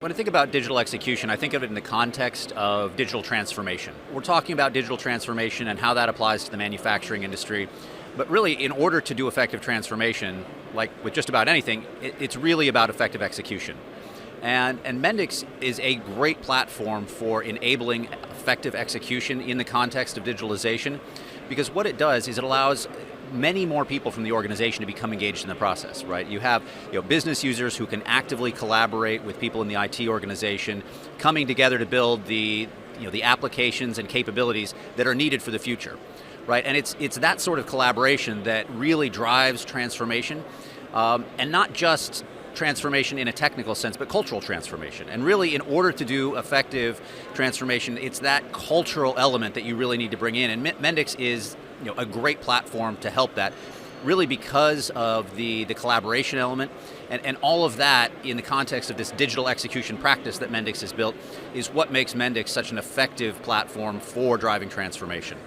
When I think about digital execution, I think of it in the context of digital transformation. We're talking about digital transformation and how that applies to the manufacturing industry. But really, in order to do effective transformation, like with just about anything, it's really about effective execution. And Mendix is a great platform for enabling effective execution in the context of digitalization, because what it does is it allows many more people from the organization to become engaged in the process, right? You have business users who can actively collaborate with people in the IT organization, coming together to build the applications and capabilities that are needed for the future, right? And it's that sort of collaboration that really drives transformation, and not just transformation in a technical sense, but cultural transformation. And really, in order to do effective transformation, it's that cultural element that you really need to bring in. And Mendix is a great platform to help that, really because of the collaboration element, and all of that in the context of this digital execution practice that Mendix has built is what makes Mendix such an effective platform for driving transformation.